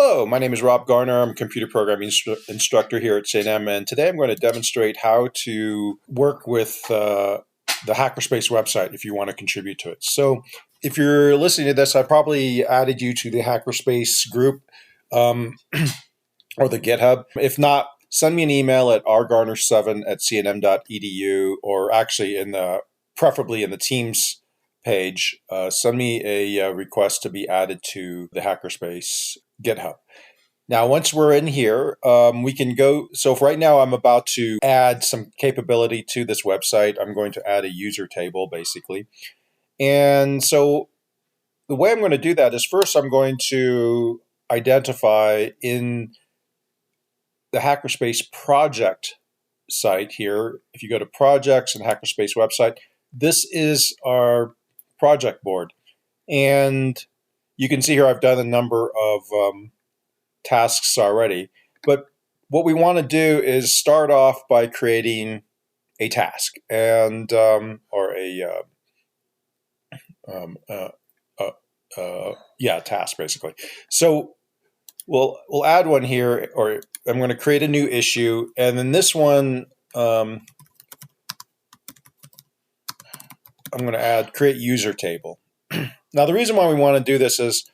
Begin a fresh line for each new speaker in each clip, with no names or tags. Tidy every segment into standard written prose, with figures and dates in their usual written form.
Hello, my name is Rob Garner. I'm a computer programming instructor here at St.M. And today I'm going to demonstrate how to work with the Hackerspace website if you want to contribute to it. So if you're listening to this, I probably added you to the Hackerspace group or the GitHub. If not, send me an email at rgarner7@cnm.edu, or actually preferably in the Teams page, send me a request to be added to the Hackerspace GitHub. Now, once we're in here, we can go. So for right now, I'm about to add some capability to this website. I'm going to add a user table, basically. And so the way I'm going to do that is first I'm going to identify in the Hackerspace project site here. If you go to projects and Hackerspace website, this is our project board. And you can see here I've done a number of tasks already. But what we want to do is start off by creating a task and or a task basically. So we'll add one here, or I'm going to create a new issue, and then this one I'm going to add create user table. Now the reason why we want to do this is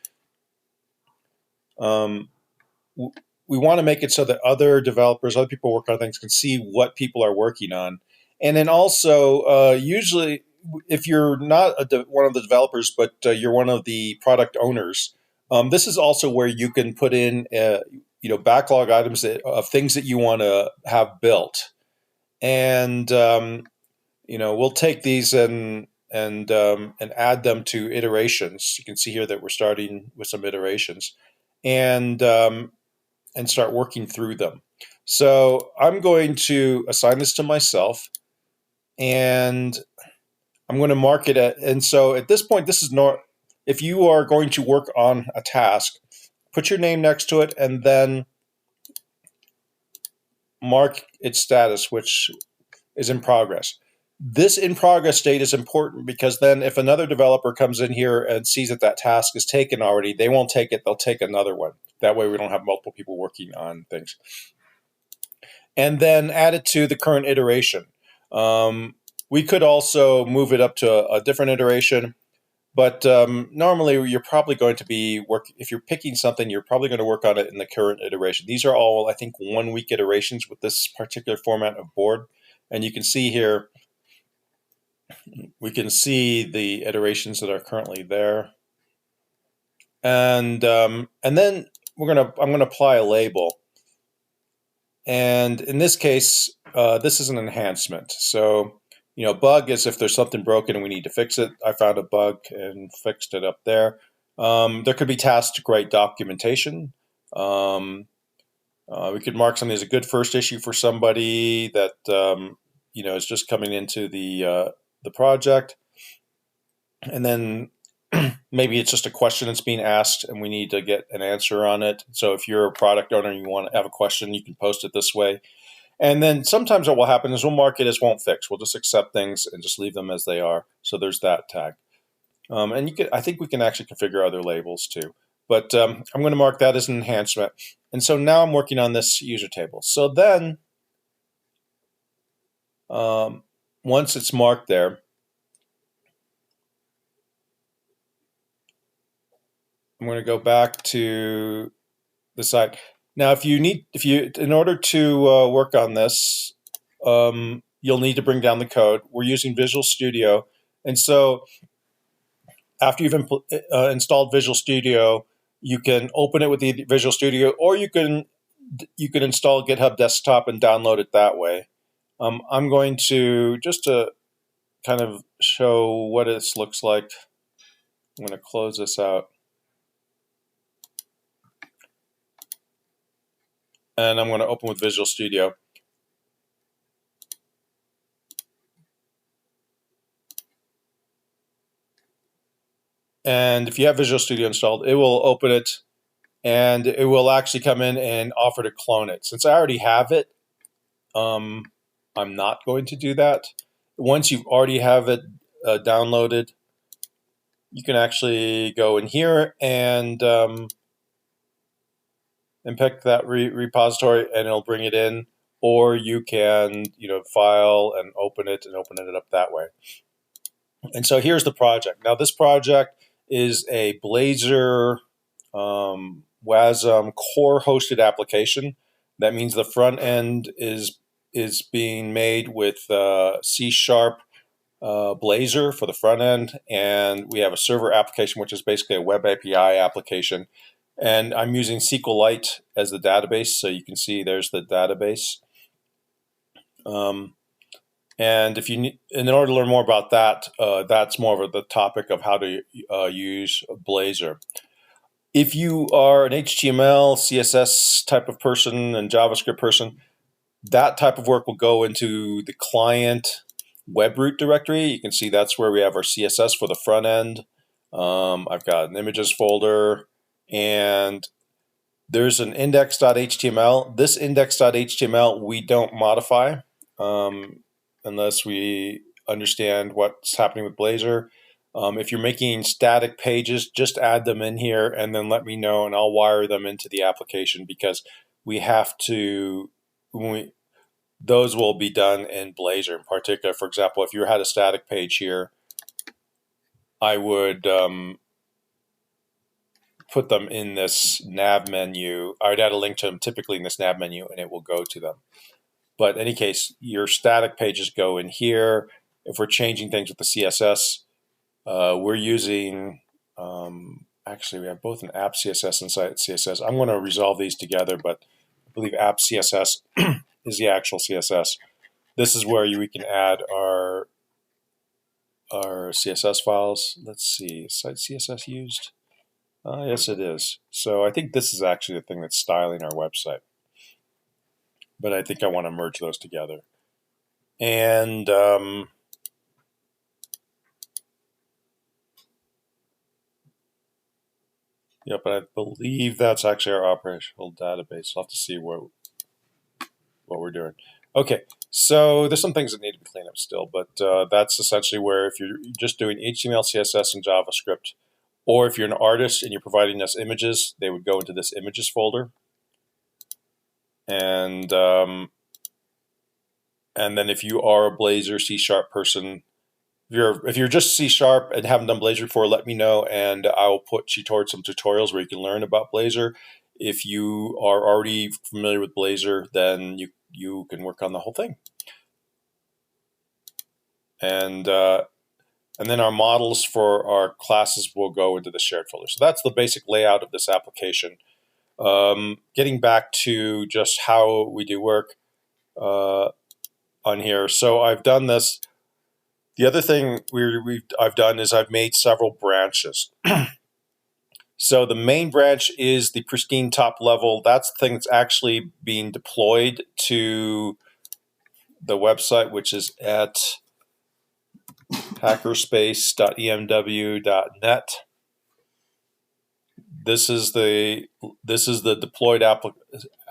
we want to make it so that other developers, other people work on things, can see what people are working on. And then also, usually, if you're not one of the developers, but you're one of the product owners, this is also where you can put in, backlog items of things that you want to have built. And we'll take these and add them to iterations. You can see here that we're starting with some iterations, and start working through them. So I'm going to assign this to myself, and I'm going to mark it and so at this point, this is not, if you are going to work on a task, put your name next to it and then mark its status, which is in progress. This in progress state is important because then if another developer comes in here and sees that that task is taken already, they won't take it, they'll take another one. That way we don't have multiple people working on things. And then add it to the current iteration. We could also move it up to a different iteration, but normally you're probably going to be if you're picking something, you're probably going to work on it in the current iteration. These are all, I think, 1 week iterations with this particular format of board. And you can see here, we can see the iterations that are currently there. And then I'm going to apply a label. And in this case, this is an enhancement. So, bug is if there's something broken and we need to fix it. I found a bug and fixed it up there. There could be tasks to create documentation. We could mark something as a good first issue for somebody that is just coming into the project, and then maybe it's just a question that's being asked and we need to get an answer on it. So if you're a product owner and you want to have a question, you can post it this way. And then sometimes what will happen is we'll mark it as won't fix. We'll just accept things and just leave them as they are. So there's that tag. And I think we can actually configure other labels too. But I'm going to mark that as an enhancement. And so now I'm working on this user table. So then once it's marked there, I'm going to go back to the site. Now, in order to work on this, you'll need to bring down the code. We're using Visual Studio. And so after you've installed Visual Studio, you can open it with the Visual Studio, or you can install GitHub Desktop and download it that way. I'm going to, just to kind of show what this looks like, I'm going to close this out. And I'm going to open with Visual Studio. And if you have Visual Studio installed, it will open it, and it will actually come in and offer to clone it. Since I already have it, I'm not going to do that. Once you already have it downloaded, you can actually go in here and and pick that repository, and it'll bring it in. Or you can, file and open it up that way. And so here's the project. Now this project is a Blazor WASM core hosted application. That means the front end is being made with C# Blazor for the front end, and we have a server application, which is basically a web API application. And I'm using SQLite as the database, so you can see there's the database. And if you need, in order to learn more about that, that's more of the topic of how to use Blazor. If you are an HTML, CSS type of person and JavaScript person, that type of work will go into the client web root directory. You can see that's where we have our CSS for the front end. I've got an images folder, and there's an index.html. This index.html we don't modify unless we understand what's happening with Blazor. If you're making static pages, just add them in here and then let me know, and I'll wire them into the application, because we have to, those will be done in Blazor in particular. For example, if you had a static page here, I would put them in this nav menu. I would add a link to them typically in this nav menu, and it will go to them. But in any case, your static pages go in here. If we're changing things with the CSS, we're using, actually we have both an app CSS and site CSS. I'm going to resolve these together, but I believe app CSS is the actual CSS. This is where we can add our CSS files. Let's see, site CSS used? Yes, it is. So I think this is actually the thing that's styling our website. But I think I want to merge those together. And yeah, but I believe that's actually our operational database. I'll have to see what we're doing. Okay, so there's some things that need to be cleaned up still, but that's essentially where, if you're just doing HTML, CSS, and JavaScript, or if you're an artist and you're providing us images, they would go into this images folder. And then if you are a Blazor C# person, if you're just C# and haven't done Blazor before, let me know, and I will put you towards some tutorials where you can learn about Blazor. If you are already familiar with Blazor, then you can work on the whole thing. And then our models for our classes will go into the shared folder. So that's the basic layout of this application. Getting back to just how we do work on here. So I've done this. The other thing I've done is I've made several branches. So the main branch is the pristine top level. That's the thing that's actually being deployed to the website, which is at hackerspace.emw.net. This is the deployed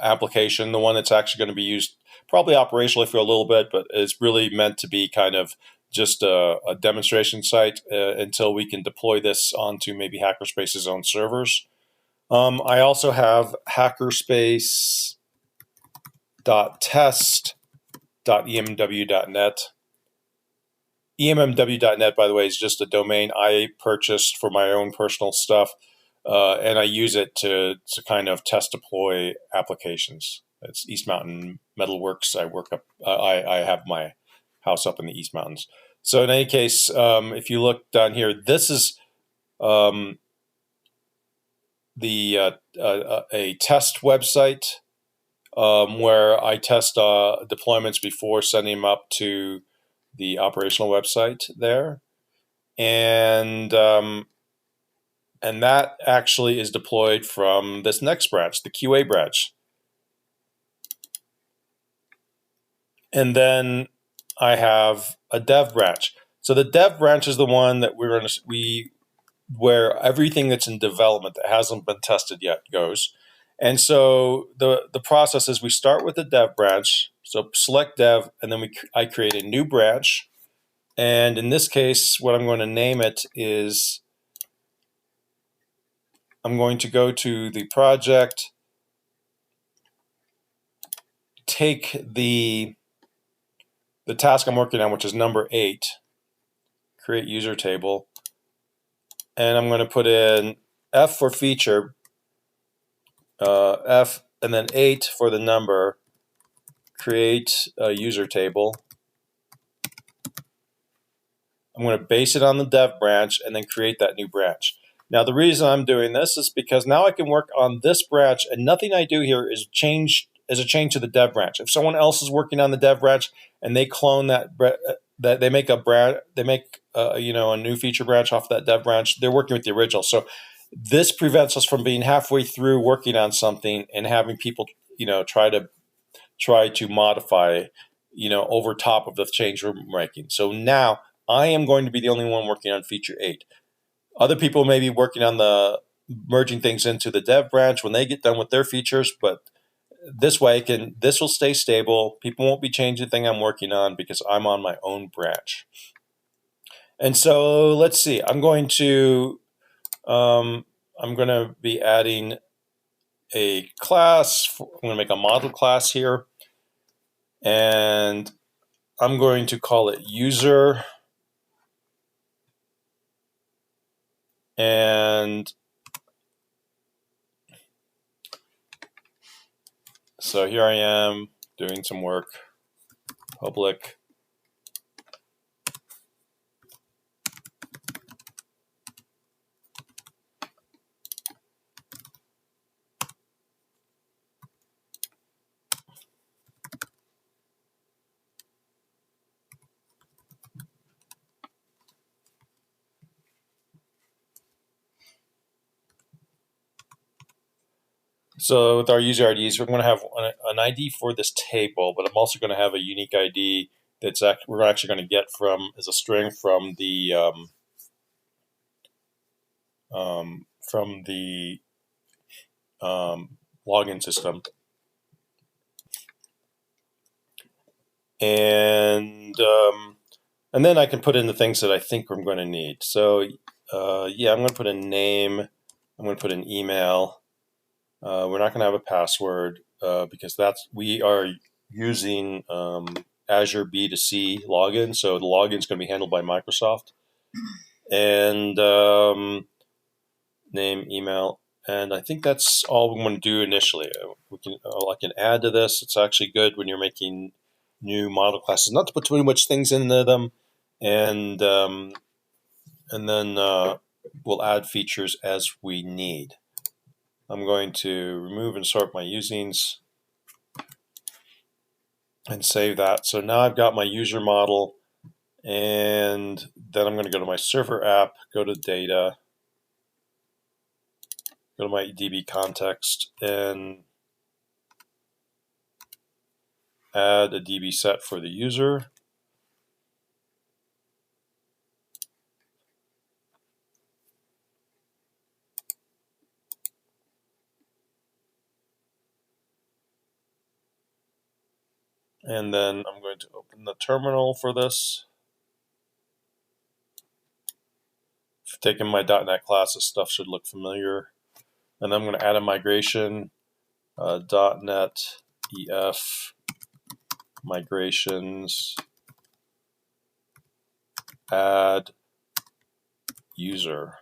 application, the one that's actually going to be used probably operationally for a little bit, but it's really meant to be kind of just a demonstration site until we can deploy this onto maybe Hackerspace's own servers. I also have hackerspace.test.emw.net. emw.net, by the way, is just a domain I purchased for my own personal stuff, and I use it to kind of test deploy applications. It's East Mountain Metalworks. I have my house up in the East Mountains. So in any case, if you look down here, this is a test website where I test deployments before sending them up to the operational website there, and that actually is deployed from this next branch, the QA branch. And then I have a dev branch. So the dev branch is the one that where everything that's in development that hasn't been tested yet goes. And so the process is we start with the dev branch. So select dev, and then I create a new branch. And in this case, what I'm going to name it is, I'm going to go to the project, take the task I'm working on, which is number 8, create user table, and I'm going to put in F for feature, F, and then 8 for the number, create a user table. I'm going to base it on the dev branch and then create that new branch. Now, the reason I'm doing this is because now I can work on this branch, and nothing I do here is a change to the dev branch. If someone else is working on the dev branch and they clone that they make a branch, they make a new feature branch off that dev branch, they're working with the original. So this prevents us from being halfway through working on something and having people try to modify over top of the change we're making. So now I am going to be the only one working on feature 8. Other people may be working on the merging things into the dev branch when they get done with their features, but this way this will stay stable. People won't be changing the thing I'm working on because I'm on my own branch. And so let's see. I'm going to be adding a class. I'm going to make a model class here, and I'm going to call it user. And so here I am doing some work, public. So with our user IDs, we're going to have an ID for this table, but I'm also going to have a unique ID that's we're actually going to get as a string from the login system. And then I can put in the things that I think I'm going to need. So yeah, I'm going to put in name. I'm going to put in email. We're not going to have a password because we are using Azure B2C login, so the login is going to be handled by Microsoft. And name, email, and I think that's all we want to do initially. I can add to this. It's actually good when you're making new model classes not to put too much things into them, and then we'll add features as we need. I'm going to remove and sort my usings and save that. So now I've got my user model, and then I'm going to go to my server app, go to data, go to my DB context, and add a DB set for the user. And then I'm going to open the terminal for this. If you've taken my .NET class, this stuff should look familiar. And I'm going to add a migration, .NET EF migrations, add user.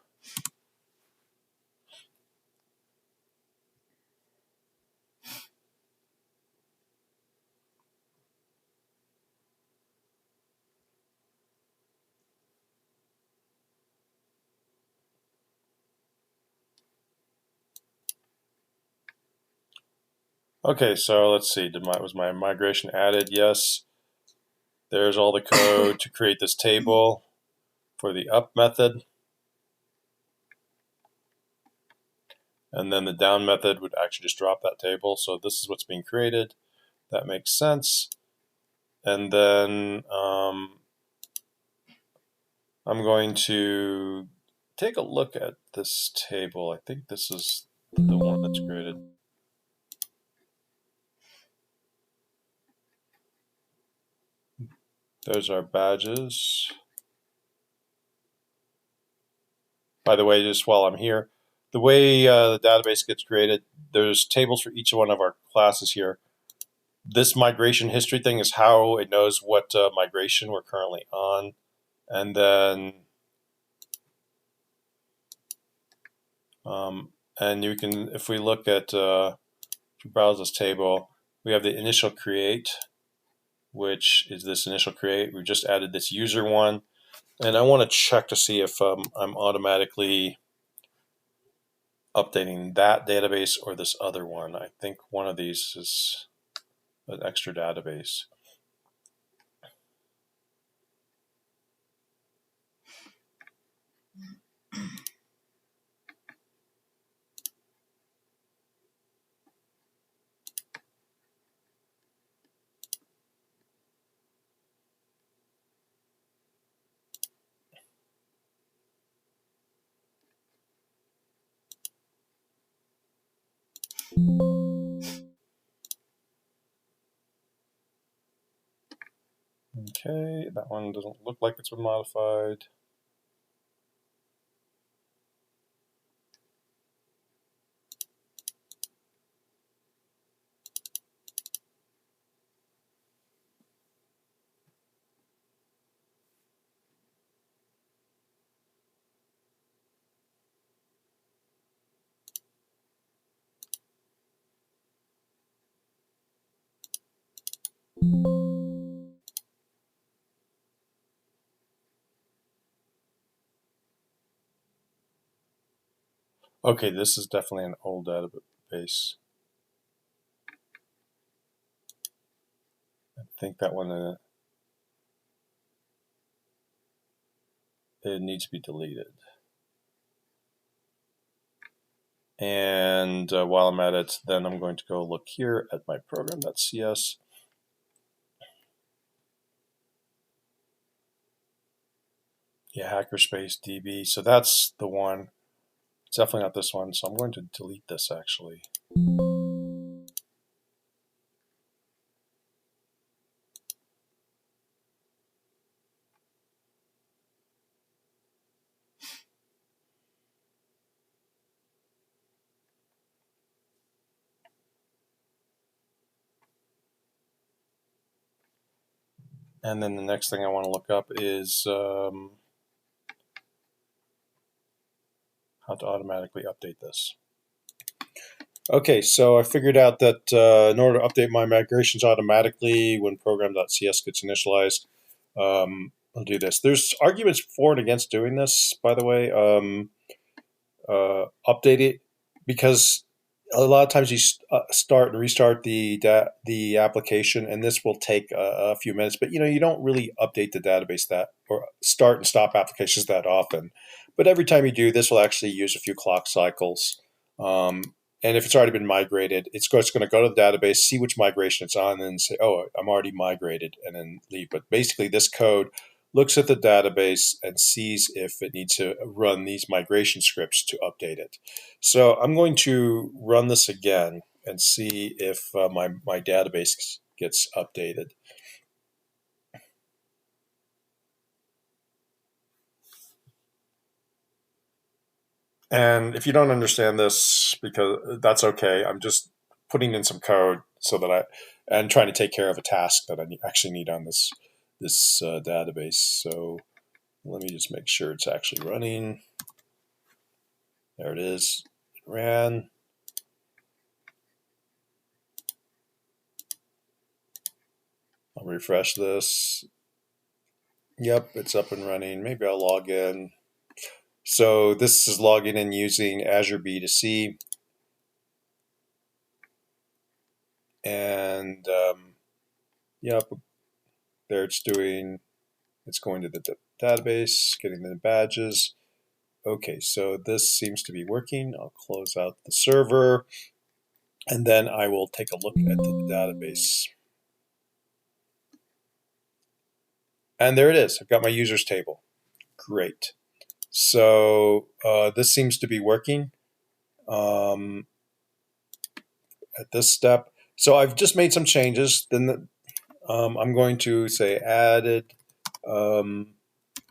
Okay, so let's see. Was my migration added? Yes. There's all the code to create this table for the up method. And then the down method would actually just drop that table. So this is what's being created. That makes sense. And then I'm going to take a look at this table. I think this is the one that's created. There's our badges. By the way, just while I'm here, the way the database gets created, there's tables for each one of our classes here. this migration history thing is how it knows what migration we're currently on. And then, and you can, if we look at, if you browse this table, we have the initial create, which is this initial create. We just added this user one. And I want to check to see if I'm automatically updating that database or this other one. I think one of these is an extra database. Okay, that one doesn't look like it's been modified. Okay, this is definitely an old database. I think that one it needs to be deleted. And while I'm at it, then I'm going to go look here at my program.cs. Yeah, Hackerspace DB. So that's the one. It's definitely not this one. So I'm going to delete this actually. And then the next thing I want to look up is how to automatically update this. Okay, so I figured out that in order to update my migrations automatically when program.cs gets initialized, I'll do this. There's arguments for and against doing this, by the way. Update it because a lot of times you start and restart the application, and this will take a few minutes. But you don't really update the database that or start and stop applications that often. But every time you do, this will actually use a few clock cycles. Um, and if it's already been migrated, it's going to go to the database, see which migration it's on, and then say, "Oh, I'm already migrated," and then leave. But basically, this code looks at the database and sees if it needs to run these migration scripts to update it. So I'm going to run this again and see if my database gets updated. And if you don't understand this, because that's okay, I'm just putting in some code so that and trying to take care of a task that I actually need on this database. So let me just make sure it's actually running. There it is. It ran. I'll refresh this. Yep, it's up and running. Maybe I'll log in. So this is logging in using Azure B2C. And yep, there it's going to the database, getting the badges. Okay, so this seems to be working. I'll close out the server, and then I will take a look at the database. And there it is. I've got my users table. Great. So this seems to be working at this step. So I've just made some changes. Then I'm going to say added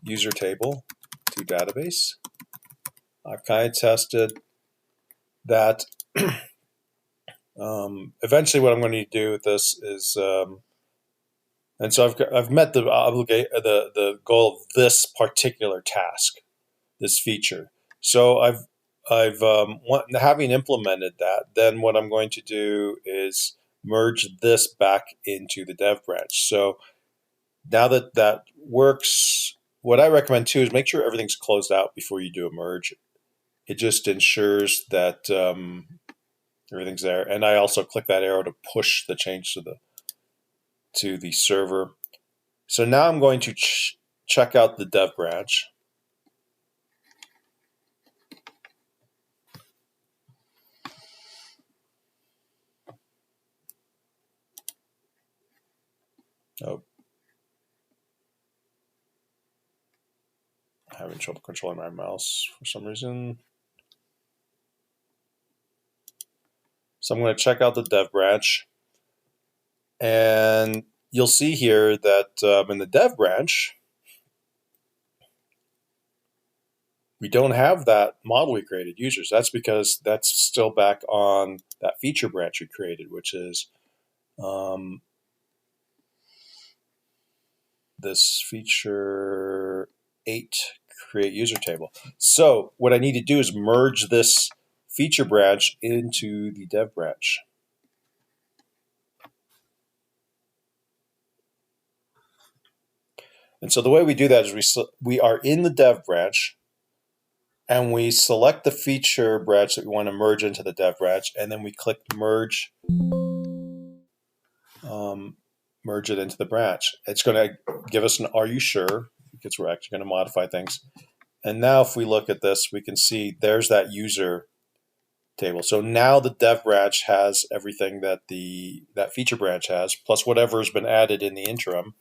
user table to database. I've kind of tested that Eventually, what I'm going to need to do with this is, and so I've met the goal of this particular task, this feature. So having implemented that, then what I'm going to do is merge this back into the dev branch. So now that that works, what I recommend too is make sure everything's closed out before you do a merge. It just ensures that everything's there. And I also click that arrow to push the change to the server. So now I'm going to check out the dev branch. Oh, I'm having trouble controlling my mouse for some reason. So I'm going to check out the dev branch. And you'll see here that in the dev branch, we don't have that model we created, users. That's because that's still back on that feature branch we created, which is this feature 8, create user table. So what I need to do is merge this feature branch into the dev branch. And so the way we do that is we are in the dev branch, and we select the feature branch that we want to merge into the dev branch, and then we click merge, merge it into the branch. It's going to give us an "Are you sure?" because we're actually going to modify things. And now if we look at this, we can see there's that user table. So now the dev branch has everything that that feature branch has, plus whatever has been added in the interim.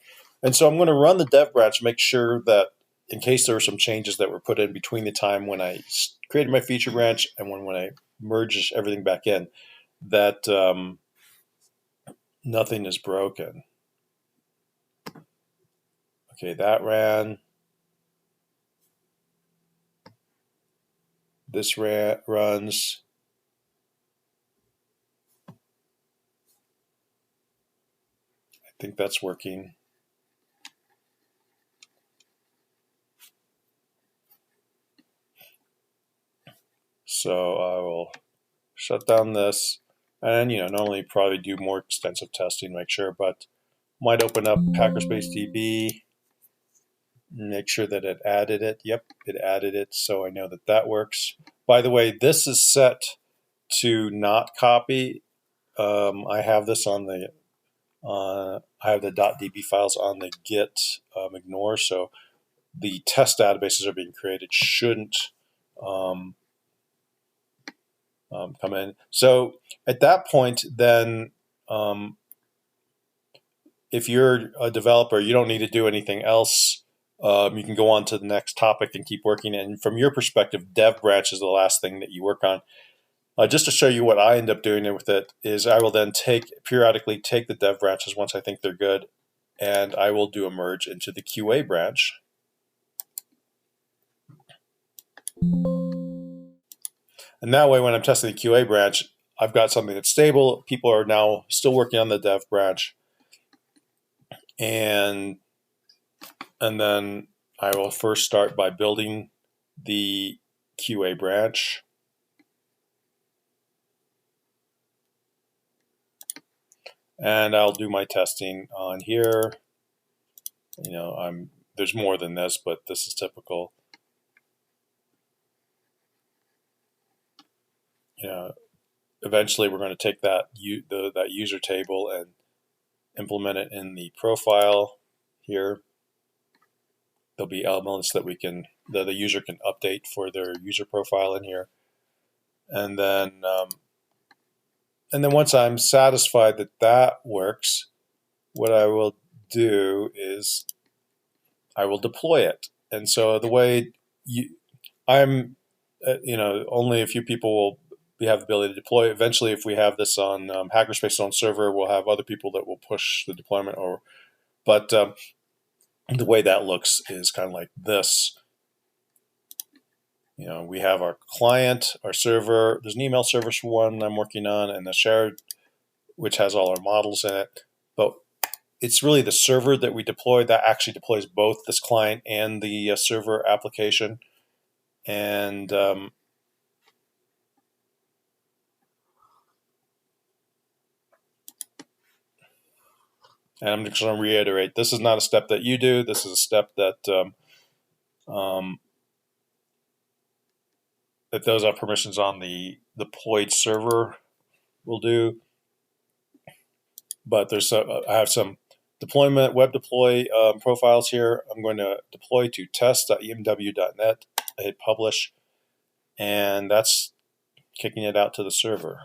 And so I'm going to run the dev branch, make sure that in case there were some changes that were put in between the time when I created my feature branch and when I merged everything back in, that nothing is broken. Okay, that ran. This runs. I think that's working. So I will shut down this, and normally probably do more extensive testing, make sure, but might open up Hackerspace DB, make sure that it added it. Yep, it added it, so I know that that works. By the way, this is set to not copy. I have this on the I have the .db files on the git ignore, so the test databases are being created shouldn't come in. So at that point, then if you're a developer, you don't need to do anything else. You can go on to the next topic and keep working. And from your perspective, dev branch is the last thing that you work on. Just to show you what I end up doing with it is I will then periodically take the dev branches once I think they're good, and I will do a merge into the QA branch. And that way, when I'm testing the QA branch, I've got something that's stable. People are now still working on the dev branch. And then I will first start by building the QA branch. And I'll do my testing on here. There's more than this, but this is typical. Eventually we're going to take that user table and implement it in the profile here. There'll be elements that the user can update for their user profile in here. And then once I'm satisfied that that works, what I will do is I will deploy it. And so the way only a few people will have the ability to deploy. Eventually, if we have this on Hackerspace's own server, we'll have other people that will push the deployment. But the way that looks is kind of like this. We have our client, our server. There's an email service for one I'm working on, and the shared which has all our models in it. But it's really the server that we deploy that actually deploys both this client and the server application. And I'm just going to reiterate, this is not a step that you do. This is a step that that those have permissions on the deployed server will do. But I have some deployment, web deploy profiles here. I'm going to deploy to test.emw.net, I hit publish, and that's kicking it out to the server.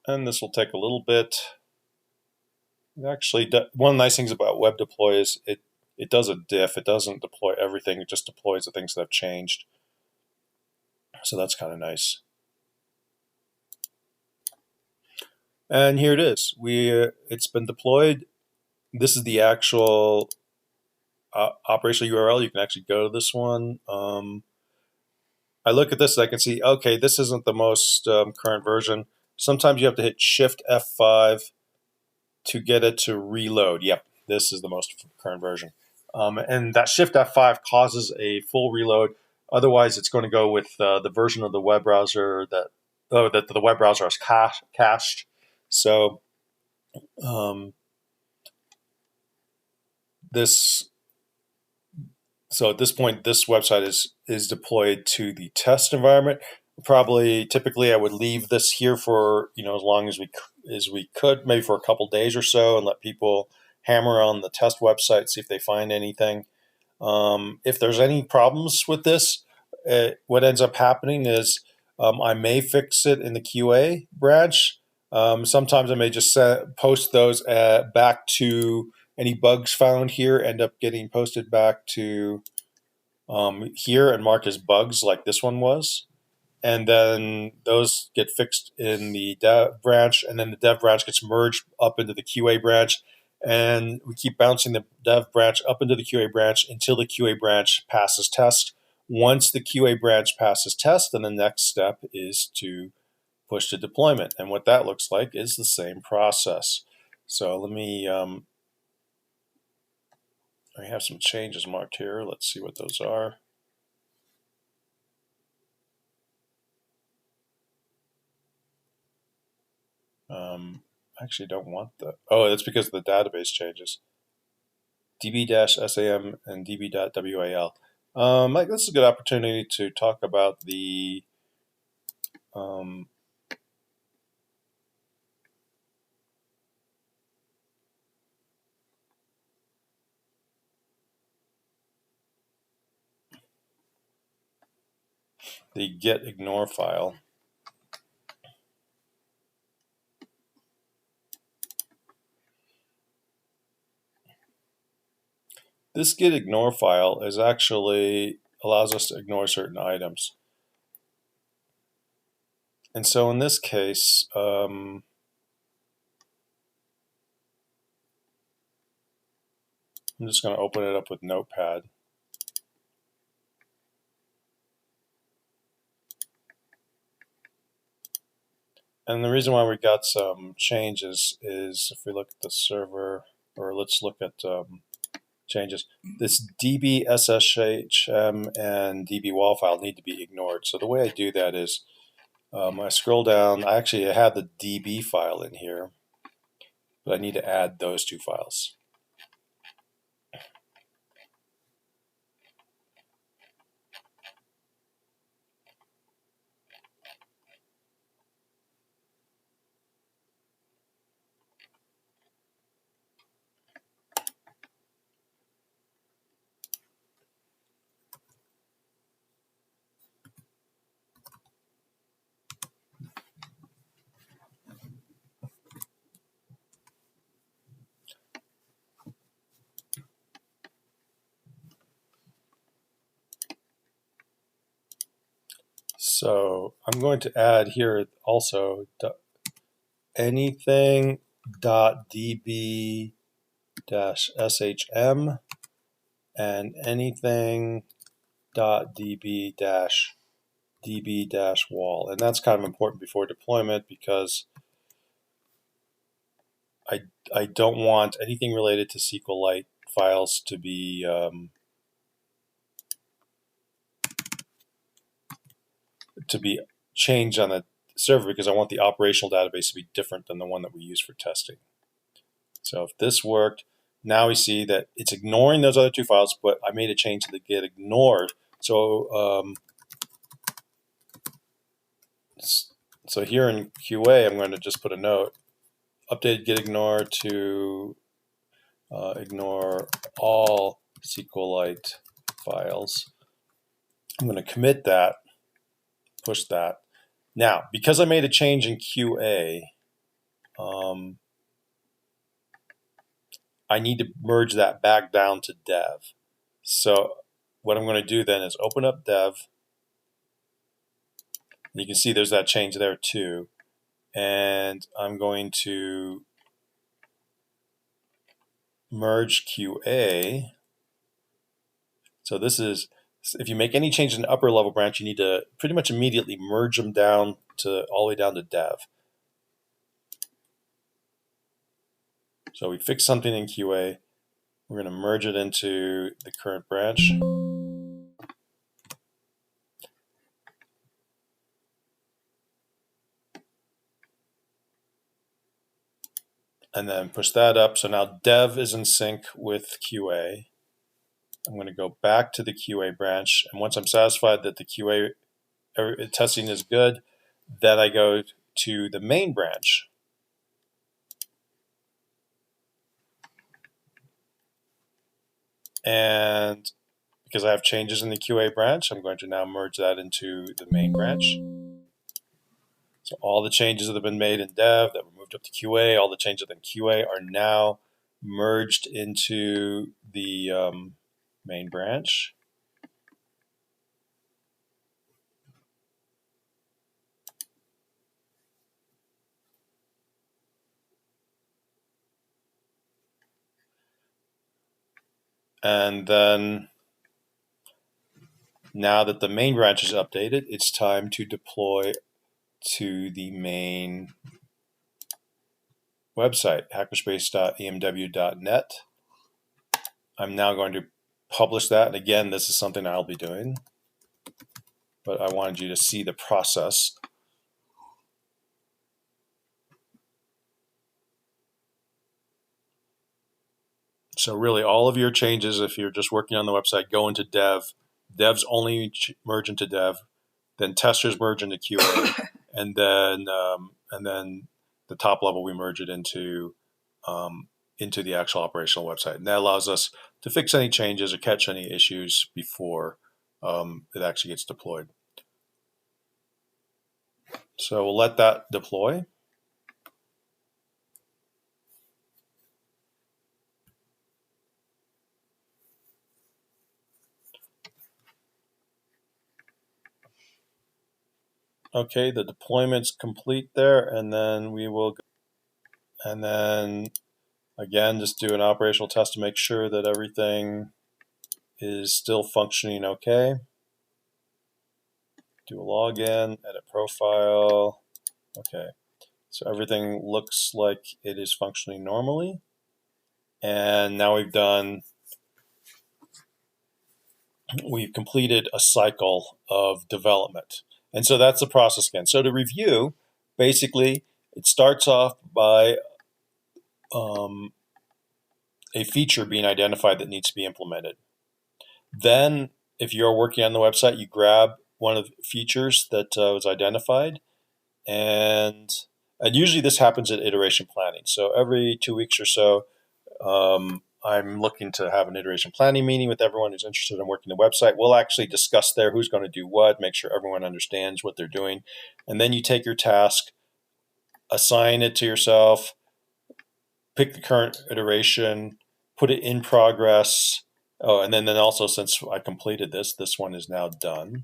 And this will take a little bit. Actually, one of the nice things about web deploy is it does a diff. It doesn't deploy everything. It just deploys the things that have changed. So that's kind of nice. And here it is. It's been deployed. This is the actual operational URL. You can actually go to this one. I look at this and I can see, okay, this isn't the most current version. Sometimes you have to hit Shift F5 to get it to reload. Yep, this is the most current version. And that Shift F5 causes a full reload. Otherwise, it's going to go with the version of the web browser that the web browser has cached. So at this point, this website is deployed to the test environment. Typically, I would leave this here for as long as we could, maybe for a couple days or so, and let people hammer on the test website, see if they find anything. If there's any problems with this, what ends up happening is I may fix it in the QA branch. Sometimes I may just post those back to any bugs found here, end up getting posted back to here and marked as bugs like this one was. And then those get fixed in the dev branch, and then the dev branch gets merged up into the QA branch. And we keep bouncing the dev branch up into the QA branch until the QA branch passes test. Once the QA branch passes test, then the next step is to push to deployment. And what that looks like is the same process. So let me, I have some changes marked here. Let's see what those are. I actually don't want that. Oh, that's because of the database changes. db-sam and db.wal. This is a good opportunity to talk about the get ignore file. This get ignore file is actually allows us to ignore certain items. And so in this case, I'm just going to open it up with Notepad. And the reason why we got some changes is if we look at the server, or let's look at changes. This db shm and db wall file need to be ignored. So the way I do that is I scroll down. I had the db file in here, but I need to add those two files. So I'm going to add here also anything.db-shm and anything.db-db-wall. And that's kind of important before deployment because I don't want anything related to SQLite files to be changed on the server because I want the operational database to be different than the one that we use for testing. So if this worked, now we see that it's ignoring those other two files, but I made a change to the get ignored. So so here in QA, I'm going to just put a note, update get ignore to ignore all SQLite files. I'm going to commit that, push that. Now, because I made a change in QA, I need to merge that back down to dev. So what I'm going to do then is open up dev. You can see there's that change there too. And I'm going to merge QA. So this is, if you make any change in the upper level branch, you need to pretty much immediately merge them down to all the way down to dev. So we fixed something in QA. We're going to merge it into the current branch. And then push that up. So now dev is in sync with QA. I'm going to go back to the QA branch. And once I'm satisfied that the QA testing is good, then I go to the main branch. And because I have changes in the QA branch, I'm going to now merge that into the main branch. So all the changes that have been made in dev that were moved up to QA, all the changes in QA are now merged into the main branch. And then now that the main branch is updated, it's time to deploy to the main website, hackerspace.emw.net. I'm now going to publish that. And again, this is something I'll be doing, but I wanted you to see the process. So really all of your changes, if you're just working on the website, go into dev. Devs only merge into dev. Then testers merge into QA. and then the top level, we merge it into the actual operational website. And that allows us to fix any changes or catch any issues before it actually gets deployed. So we'll let that deploy. Okay, the deployment's complete there, and then we will go, and then again, just do an operational test to make sure that everything is still functioning okay. Do a login, edit profile. Okay, so everything looks like it is functioning normally. And now we've completed a cycle of development. And so that's the process again. So to review, basically, it starts off by a feature being identified that needs to be implemented. Then, if you're working on the website, you grab one of the features that was identified, and usually this happens at iteration planning. So every 2 weeks or so, I'm looking to have an iteration planning meeting with everyone who's interested in working the website. We'll actually discuss there who's going to do what, make sure everyone understands what they're doing. And then you take your task, assign it to yourself, pick the current iteration, put it in progress. Oh, and then also, since I completed this one is now done.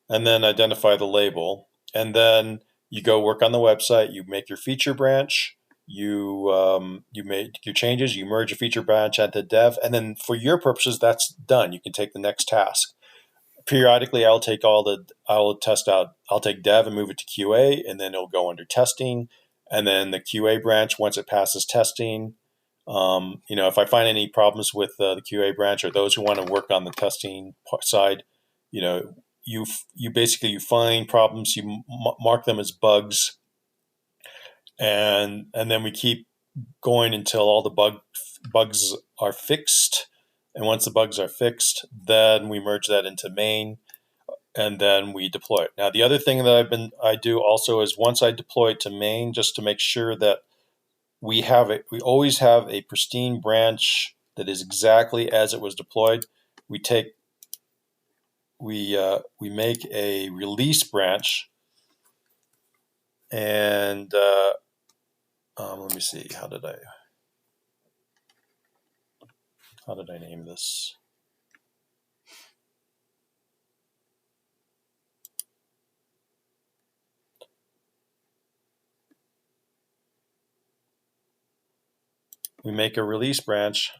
and then identify the label. And then you go work on the website. You make your feature branch. You make your changes. You merge a feature branch at the dev, and then for your purposes, that's done. You can take the next task. Periodically, I'll test out. I'll take dev and move it to QA, and then it'll go under testing, and then the QA branch, once it passes testing. If I find any problems with the QA branch or those who want to work on the testing side, you know, you basically you find problems, you mark them as bugs, and then we keep going until all the bugs are fixed. And once the bugs are fixed, then we merge that into main, and then we deploy it. Now, the other thing that I do also is once I deploy it to main, just to make sure that we always have a pristine branch that is exactly as it was deployed. We make a release branch, and let me see, how did I name this? We make a release branch,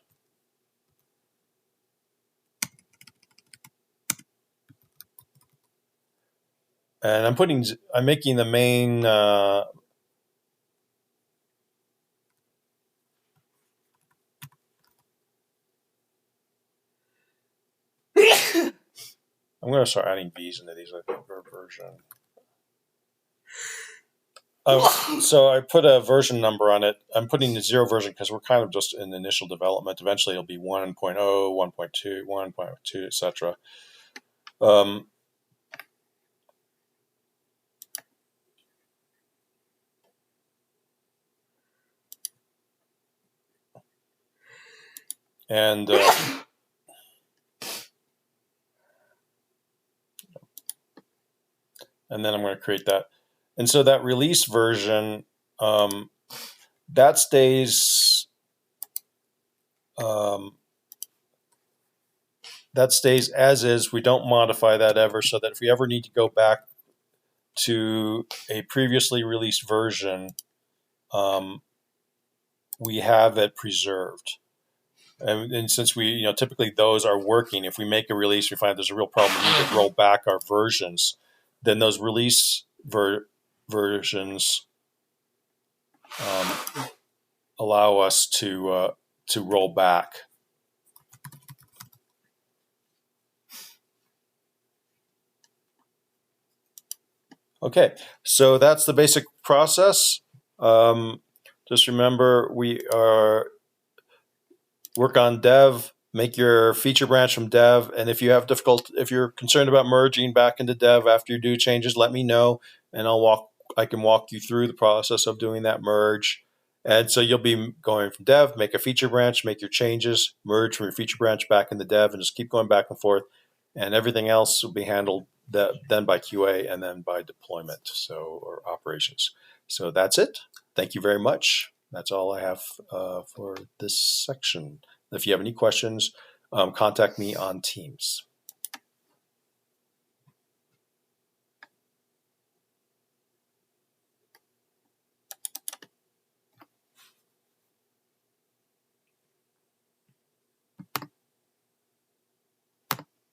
and I'm making the main. I'm going to start adding V's into these version. So I put a version number on it. I'm putting the 0 version because we're kind of just in initial development. Eventually it'll be 1.0, 1.2, 1.2, etc. And then I'm going to create that. And so that release version, that stays as is. We don't modify that ever, so that if we ever need to go back to a previously released version, we have it preserved. And since we, typically those are working, if we make a release, we find there's a real problem, we need to roll back our versions, then those release versions allow us to roll back. Okay, so that's the basic process. Just remember, we work on dev, make your feature branch from dev, and if you're concerned about merging back into dev after you do changes, let me know, and I can walk you through the process of doing that merge. And so you'll be going from dev, make a feature branch, make your changes, merge from your feature branch back into dev, and just keep going back and forth. And everything else will be handled then by QA and then by deployment, or operations. So that's it. Thank you very much. That's all I have for this section. If you have any questions, contact me on Teams.